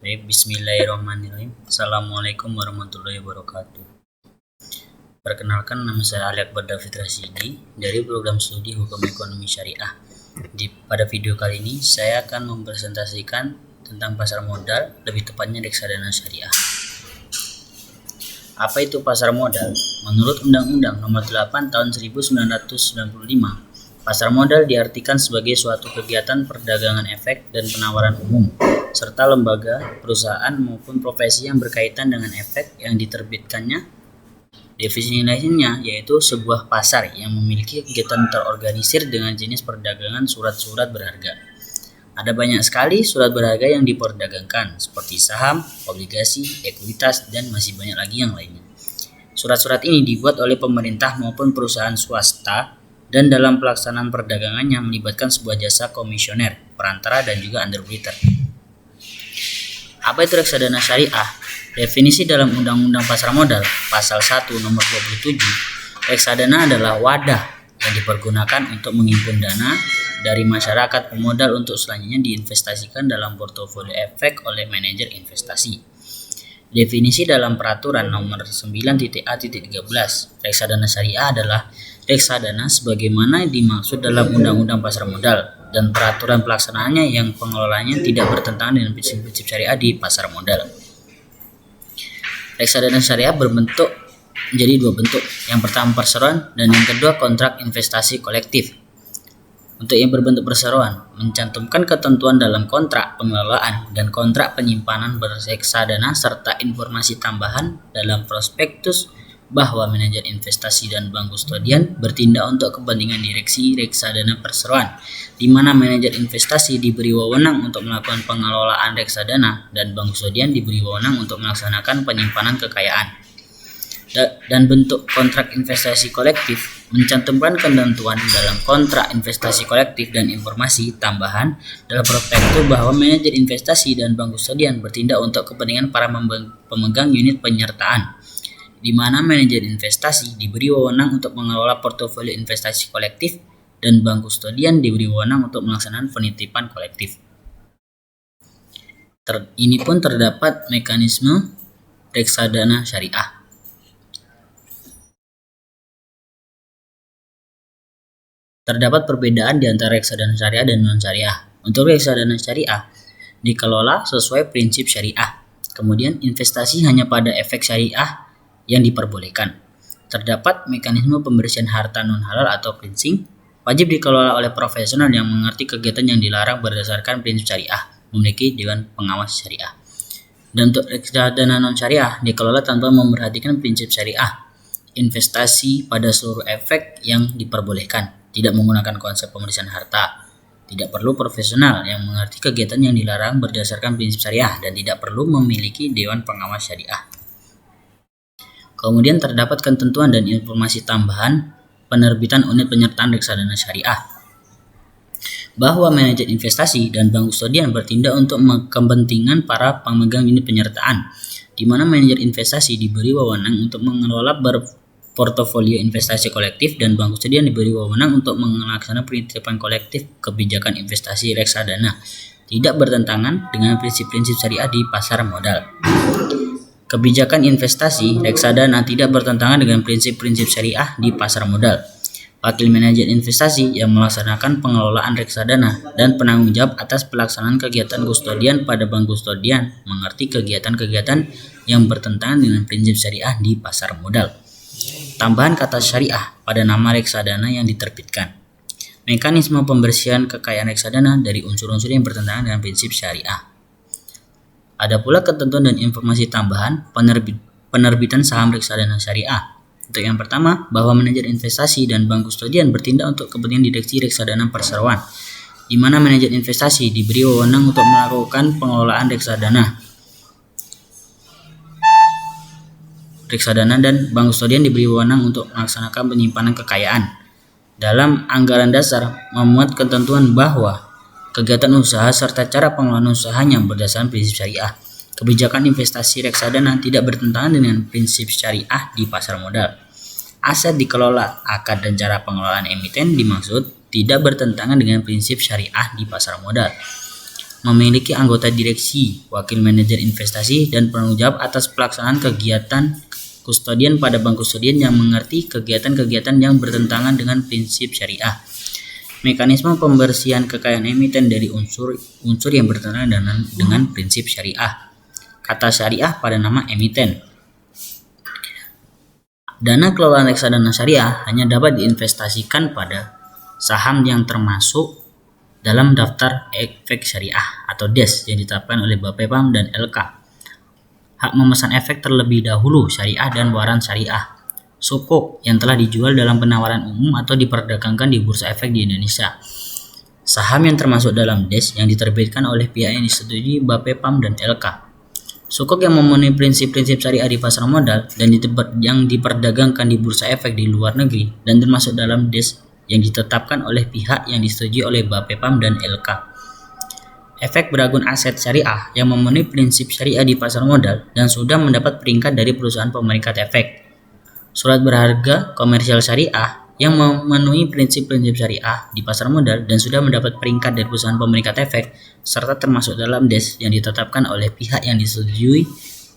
Baik, bismillahirrahmanirrahim. Assalamualaikum warahmatullahi wabarakatuh. Perkenalkan, nama saya Ali Akbar David Rasidi dari program studi Hukum Ekonomi Syariah. Pada video kali ini, saya akan mempresentasikan tentang pasar modal, lebih tepatnya reksadana syariah. Apa itu pasar modal? Menurut Undang-Undang Nomor 8 Tahun 1995, pasar modal diartikan sebagai suatu kegiatan perdagangan efek dan penawaran umum, serta lembaga, perusahaan, maupun profesi yang berkaitan dengan efek yang diterbitkannya. Definisi lainnya yaitu sebuah pasar yang memiliki kegiatan terorganisir dengan jenis perdagangan surat-surat berharga. Ada banyak sekali surat berharga yang diperdagangkan, seperti saham, obligasi, ekuitas, dan masih banyak lagi yang lainnya. Surat-surat ini dibuat oleh pemerintah maupun perusahaan swasta, dan dalam pelaksanaan perdagangannya melibatkan sebuah jasa komisioner, perantara, dan juga underwriter. Apa itu reksadana syariah? Definisi dalam Undang-Undang Pasar Modal, Pasal 1 Nomor 27, reksadana adalah wadah yang dipergunakan untuk menghimpun dana dari masyarakat pemodal untuk selanjutnya diinvestasikan dalam portofolio efek oleh manajer investasi. Definisi dalam Peraturan Nomor 9.A.13, reksadana syariah adalah reksadana sebagaimana dimaksud dalam Undang-Undang Pasar Modal dan peraturan pelaksanaannya yang pengelolaannya tidak bertentangan dengan prinsip-prinsip syariah di pasar modal. Reksadana syariah berbentuk menjadi dua bentuk. Yang pertama perseroan dan yang kedua kontrak investasi kolektif. Untuk yang berbentuk perseroan, mencantumkan ketentuan dalam kontrak pengelolaan dan kontrak penyimpanan berreksadana serta informasi tambahan dalam prospektus bahwa manajer investasi dan bank kustodian bertindak untuk kepentingan direksi reksadana perseroan, di mana manajer investasi diberi wewenang untuk melakukan pengelolaan reksadana dan bank kustodian diberi wewenang untuk melaksanakan penyimpanan kekayaan. Dan bentuk kontrak investasi kolektif mencantumkan ketentuan dalam kontrak investasi kolektif dan informasi tambahan dalam prospektus bahwa manajer investasi dan bank kustodian bertindak untuk kepentingan para pemegang unit penyertaan, di mana manajer investasi diberi wewenang untuk mengelola portofolio investasi kolektif dan bank kustodian diberi wewenang untuk melaksanakan penitipan kolektif. Ini pun terdapat mekanisme reksadana syariah. Terdapat perbedaan di antara reksadana syariah dan non-syariah. Untuk reksadana syariah dikelola sesuai prinsip syariah. Kemudian investasi hanya pada efek syariah yang diperbolehkan. Terdapat mekanisme pembersihan harta non-halal atau cleansing, wajib dikelola oleh profesional yang mengerti kegiatan yang dilarang berdasarkan prinsip syariah, memiliki dewan pengawas syariah. Dan untuk reksadana non-syariah dikelola tanpa memperhatikan prinsip syariah, investasi pada seluruh efek yang diperbolehkan, tidak menggunakan konsep pembersihan harta, tidak perlu profesional yang mengerti kegiatan yang dilarang berdasarkan prinsip syariah, dan tidak perlu memiliki dewan pengawas syariah. Kemudian terdapat ketentuan dan informasi tambahan penerbitan unit penyertaan reksadana syariah, bahwa manajer investasi dan bank kustodian bertindak untuk kepentingan para pemegang unit penyertaan, di mana manajer investasi diberi wewenang untuk mengelola portofolio investasi kolektif dan bank kustodian diberi wewenang untuk melaksanakan penitipan kolektif kebijakan investasi reksadana, tidak bertentangan dengan prinsip-prinsip syariah di pasar modal. Kebijakan investasi reksadana tidak bertentangan dengan prinsip-prinsip syariah di pasar modal. Wakil manajer investasi yang melaksanakan pengelolaan reksadana dan penanggung jawab atas pelaksanaan kegiatan kustodian pada bank kustodian mengerti kegiatan-kegiatan yang bertentangan dengan prinsip syariah di pasar modal. Tambahan kata syariah pada nama reksadana yang diterbitkan. Mekanisme pembersihan kekayaan reksadana dari unsur-unsur yang bertentangan dengan prinsip syariah. Ada pula ketentuan dan informasi tambahan penerbitan saham reksadana syariah. Untuk yang pertama, bahwa manajer investasi dan bank kustodian bertindak untuk kepentingan direksi reksadana perseroan, di mana manajer investasi diberi wewenang untuk melakukan pengelolaan reksadana dan bank kustodian diberi wewenang untuk melaksanakan penyimpanan kekayaan. Dalam anggaran dasar memuat ketentuan bahwa kegiatan usaha serta cara pengelolaan usahanya berdasarkan prinsip syariah. Kebijakan investasi reksadana tidak bertentangan dengan prinsip syariah di pasar modal. Aset dikelola, akad dan cara pengelolaan emiten dimaksud tidak bertentangan dengan prinsip syariah di pasar modal. memiliki anggota direksi, wakil manajer investasi, dan penanggung jawab atas pelaksanaan kegiatan kustodian pada bank kustodian yang mengerti kegiatan-kegiatan yang bertentangan dengan prinsip syariah. Mekanisme pembersihan kekayaan emiten dari unsur yang bertentangan dengan prinsip syariah. Kata syariah pada nama emiten. Dana kelolaan reksadana syariah hanya dapat diinvestasikan pada saham yang termasuk dalam daftar efek syariah atau DES yang ditetapkan oleh Bapepam dan LK. Hak memesan efek terlebih dahulu syariah dan waran syariah. Sukuk yang telah dijual dalam penawaran umum atau diperdagangkan di bursa efek di Indonesia. Saham yang termasuk dalam DES yang diterbitkan oleh pihak yang disetujui Bapepam dan LK. Sukuk yang memenuhi prinsip-prinsip syariah di pasar modal dan yang diperdagangkan di bursa efek di luar negeri dan termasuk dalam DES yang ditetapkan oleh pihak yang disetujui oleh Bapepam dan LK. Efek beragun aset syariah yang memenuhi prinsip syariah di pasar modal dan sudah mendapat peringkat dari perusahaan pemerikat efek. Surat berharga komersial syariah yang memenuhi prinsip-prinsip syariah di pasar modal dan sudah mendapat peringkat dari perusahaan pemerikat efek serta termasuk dalam DES yang ditetapkan oleh pihak yang disetujui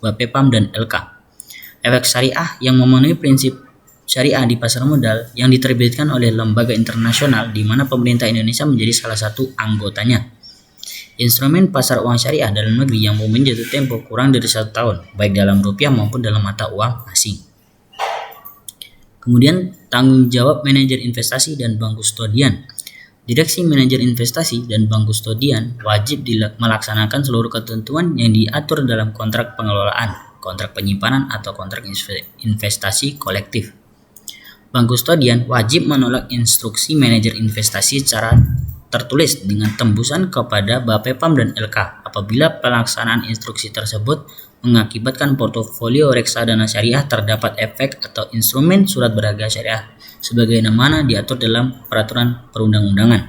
Bapepam dan LK. Efek syariah yang memenuhi prinsip syariah di pasar modal yang diterbitkan oleh lembaga internasional di mana pemerintah Indonesia menjadi salah satu anggotanya. Instrumen pasar uang syariah dalam negeri yang mempunyai jatuh tempo kurang dari 1 tahun, baik dalam rupiah maupun dalam mata uang asing. Kemudian tanggung jawab manajer investasi dan bank kustodian. Direksi manajer investasi dan bank kustodian wajib melaksanakan seluruh ketentuan yang diatur dalam kontrak pengelolaan, kontrak penyimpanan atau kontrak investasi kolektif. Bank kustodian wajib menolak instruksi manajer investasi secara tertulis dengan tembusan kepada Bapepam dan LK apabila pelaksanaan instruksi tersebut mengakibatkan portofolio reksadana syariah terdapat efek atau instrumen surat berharga syariah sebagaimana diatur dalam peraturan perundang-undangan.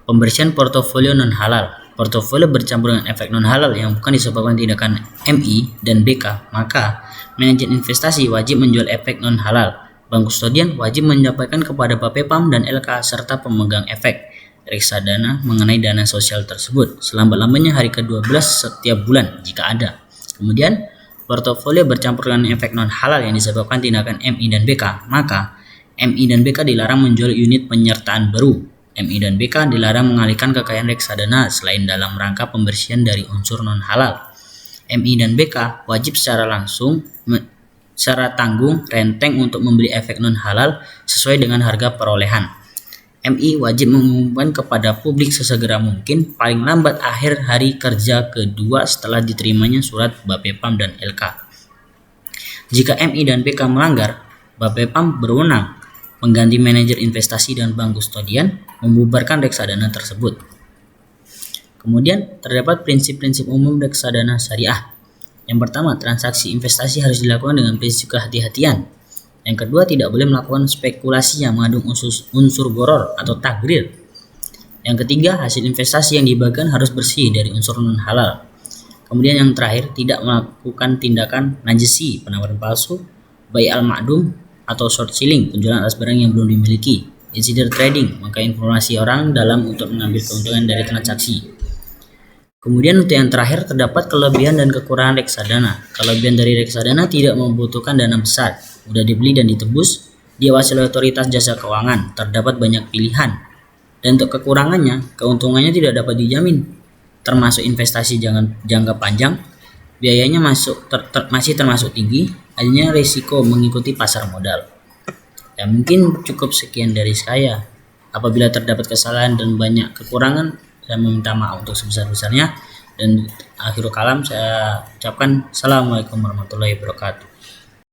Pembersihan portofolio non halal. Portofolio bercampur dengan efek non halal yang bukan disebabkan tindakan MI dan BK, maka manajer investasi wajib menjual efek non halal. Bank kustodian wajib menyampaikan kepada Bapepam dan LK serta pemegang efek reksadana mengenai dana sosial tersebut selambat-lambatnya hari ke-12 setiap bulan jika ada. Kemudian, portofolio bercampur dengan efek non halal yang disebabkan tindakan MI dan BK, maka MI dan BK dilarang menjual unit penyertaan baru. MI dan BK dilarang mengalihkan kekayaan reksadana selain dalam rangka pembersihan dari unsur non halal. MI dan BK wajib secara tanggung renteng untuk membeli efek non halal sesuai dengan harga perolehan. MI wajib mengumumkan kepada publik sesegera mungkin paling lambat akhir hari kerja kedua setelah diterimanya surat Bapepam dan LK. Jika MI dan BK melanggar, Bapepam berwenang mengganti manajer investasi dan bank kustodian membubarkan reksadana tersebut. Kemudian terdapat prinsip-prinsip umum reksadana syariah. Yang pertama, transaksi investasi harus dilakukan dengan prinsip kehati-hatian. Yang kedua, tidak boleh melakukan spekulasi yang mengandung unsur goror atau tagrir. Yang ketiga, hasil investasi yang dibagikan harus bersih dari unsur non halal. Kemudian yang terakhir, tidak melakukan tindakan najisi, penawaran palsu, bai al-ma'dum atau short selling, penjualan atas barang yang belum dimiliki, insider trading, maka informasi orang dalam untuk mengambil keuntungan dari transaksi. Kemudian untuk yang terakhir, terdapat kelebihan dan kekurangan reksadana. Kelebihan dari reksadana tidak membutuhkan dana besar, mudah dibeli dan ditebus, diawasi oleh otoritas jasa keuangan, terdapat banyak pilihan. Dan untuk kekurangannya, keuntungannya tidak dapat dijamin, termasuk investasi jangka panjang, biayanya masih termasuk tinggi, adanya risiko mengikuti pasar modal. Ya mungkin cukup sekian dari saya. Apabila terdapat kesalahan dan banyak kekurangan, saya meminta maaf untuk sebesar-besarnya, dan akhirul kalam saya ucapkan Assalamualaikum warahmatullahi wabarakatuh.